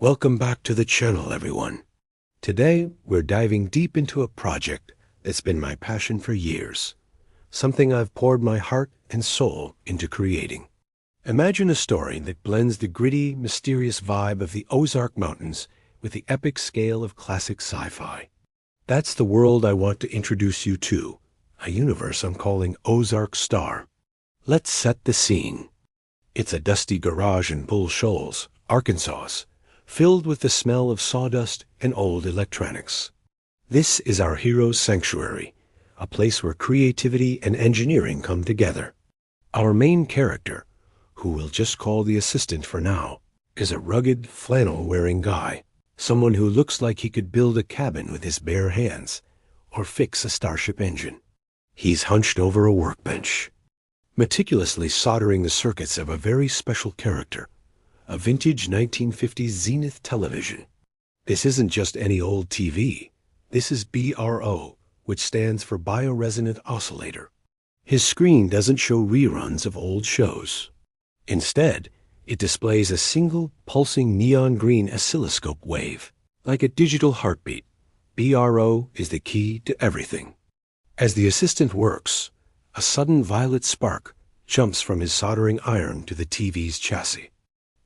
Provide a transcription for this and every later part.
Welcome back to the channel, everyone. Today, we're diving deep into a project that's been my passion for years, something I've poured my heart and soul into creating. Imagine a story that blends the gritty, mysterious vibe of the Ozark Mountains with the epic scale of classic sci-fi. That's the world I want to introduce you to, a universe I'm calling Ozark Star. Let's set the scene. It's a dusty garage in Bull Shoals, Arkansas, filled with the smell of sawdust and old electronics. This is our hero's sanctuary, a place where creativity and engineering come together. Our main character, who we'll just call the assistant for now, is a rugged, flannel-wearing guy, someone who looks like he could build a cabin with his bare hands or fix a starship engine. He's hunched over a workbench, meticulously soldering the circuits of a very special character, a vintage 1950s Zenith television. This isn't just any old TV. This is BRO, which stands for Bioresonant Oscillator. His screen doesn't show reruns of old shows. Instead, it displays a single pulsing neon green oscilloscope wave, like a digital heartbeat. BRO is the key to everything. As the assistant works, a sudden violet spark jumps from his soldering iron to the TV's chassis.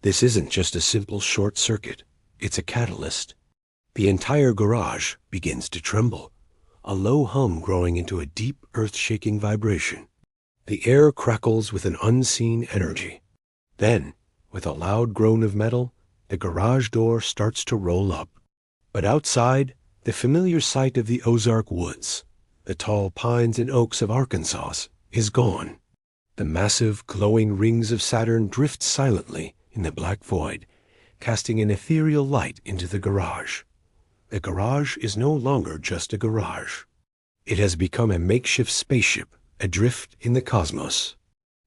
This isn't just a simple short circuit, it's a catalyst. The entire garage begins to tremble, a low hum growing into a deep earth-shaking vibration. The air crackles with an unseen energy. Then, with a loud groan of metal, the garage door starts to roll up. But outside, the familiar sight of the Ozark woods, the tall pines and oaks of Arkansas, is gone. The massive, glowing rings of Saturn drift silently in the black void, casting an ethereal light into the garage. The garage is no longer just a garage. It has become a makeshift spaceship adrift in the cosmos.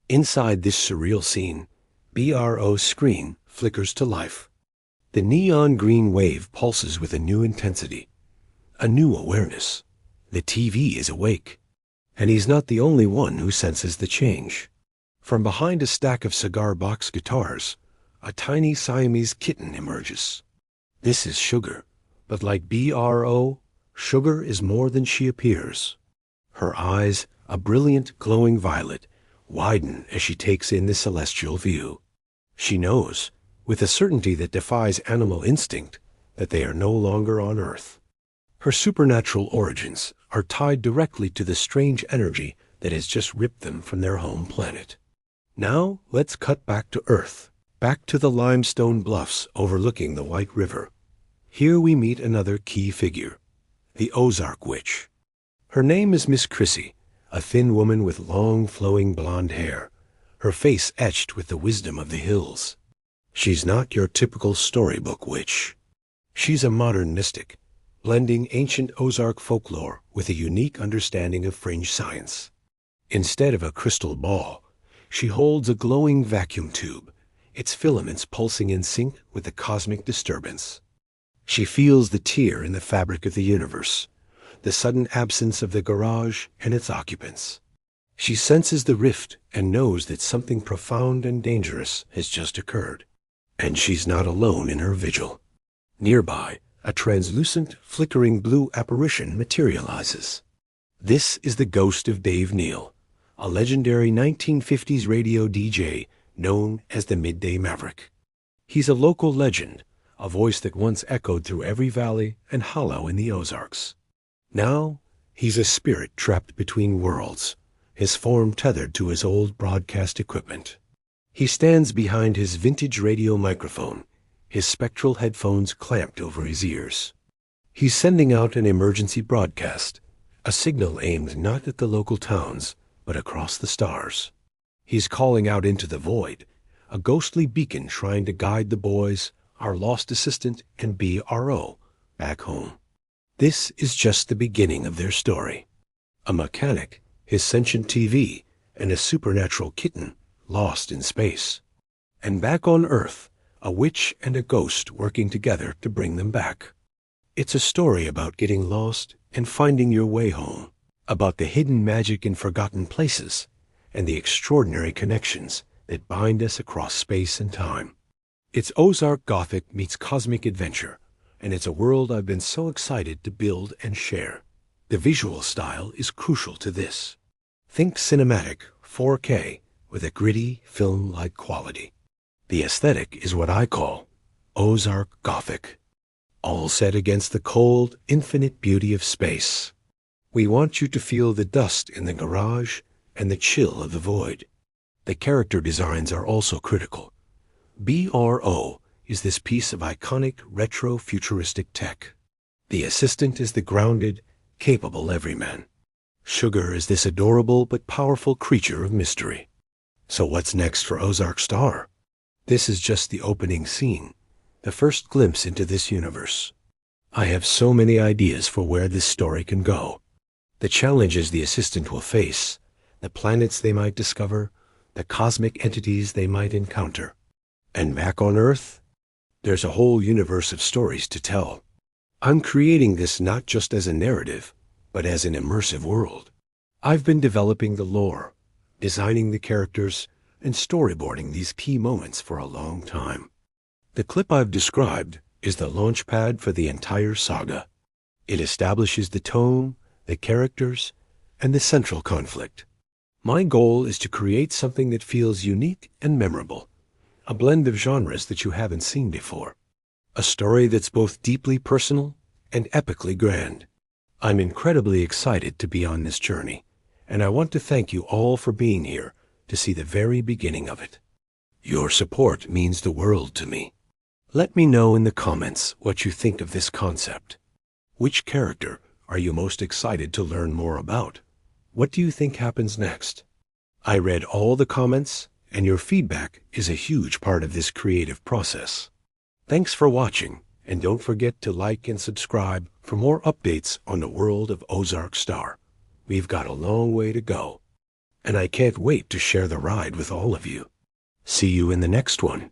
Inside this surreal scene, BRO's screen flickers to life. The neon green wave pulses with a new intensity, a new awareness. The TV is awake, and he's not the only one who senses the change. From behind a stack of cigar box guitars, a tiny Siamese kitten emerges. This is Sugar, but like BRO, Sugar is more than she appears. Her eyes, a brilliant glowing violet, widen as she takes in the celestial view. She knows, with a certainty that defies animal instinct, that they are no longer on Earth. Her supernatural origins are tied directly to the strange energy that has just ripped them from their home planet. Now let's cut back to Earth. Back to the limestone bluffs overlooking the White River. Here we meet another key figure, the Ozark Witch. Her name is Miss Chrissy, a thin woman with long flowing blonde hair, her face etched with the wisdom of the hills. She's not your typical storybook witch. She's a modern mystic, blending ancient Ozark folklore with a unique understanding of fringe science. Instead of a crystal ball, she holds a glowing vacuum tube, its filaments pulsing in sync with the cosmic disturbance. She feels the tear in the fabric of the universe, the sudden absence of the garage and its occupants. She senses the rift and knows that something profound and dangerous has just occurred. And she's not alone in her vigil. Nearby, a translucent, flickering blue apparition materializes. This is the ghost of Dave Neal, a legendary 1950s radio DJ known as the Midday Maverick. He's a local legend, a voice that once echoed through every valley and hollow in the Ozarks. Now, he's a spirit trapped between worlds, his form tethered to his old broadcast equipment. He stands behind his vintage radio microphone, his spectral headphones clamped over his ears. He's sending out an emergency broadcast, a signal aimed not at the local towns, but across the stars. He's calling out into the void, a ghostly beacon trying to guide the boys, our lost assistant, and BRO back home. This is just the beginning of their story. A mechanic, his sentient TV, and a supernatural kitten lost in space. And back on Earth, a witch and a ghost working together to bring them back. It's a story about getting lost and finding your way home, about the hidden magic in forgotten places, and the extraordinary connections that bind us across space and time. It's Ozark Gothic meets cosmic adventure, and it's a world I've been so excited to build and share. The visual style is crucial to this. Think cinematic, 4K, with a gritty, film-like quality. The aesthetic is what I call Ozark Gothic, all set against the cold, infinite beauty of space. We want you to feel the dust in the garage and the chill of the void. The character designs are also critical. BRO is this piece of iconic retro-futuristic tech. The assistant is the grounded, capable everyman. Sugar is this adorable but powerful creature of mystery. So what's next for Ozark Star? This is just the opening scene, the first glimpse into this universe. I have so many ideas for where this story can go. The challenges the assistant will face, the planets they might discover, the cosmic entities they might encounter. And back on Earth, there's a whole universe of stories to tell. I'm creating this not just as a narrative, but as an immersive world. I've been developing the lore, designing the characters, and storyboarding these key moments for a long time. The clip I've described is the launchpad for the entire saga. It establishes the tone, the characters, and the central conflict. My goal is to create something that feels unique and memorable, a blend of genres that you haven't seen before. A story that's both deeply personal and epically grand. I'm incredibly excited to be on this journey, and I want to thank you all for being here to see the very beginning of it. Your support means the world to me. Let me know in the comments what you think of this concept. Which character are you most excited to learn more about? What do you think happens next? I read all the comments, and your feedback is a huge part of this creative process. Thanks for watching, and don't forget to like and subscribe for more updates on the world of Ozark Star. We've got a long way to go, and I can't wait to share the ride with all of you. See you in the next one.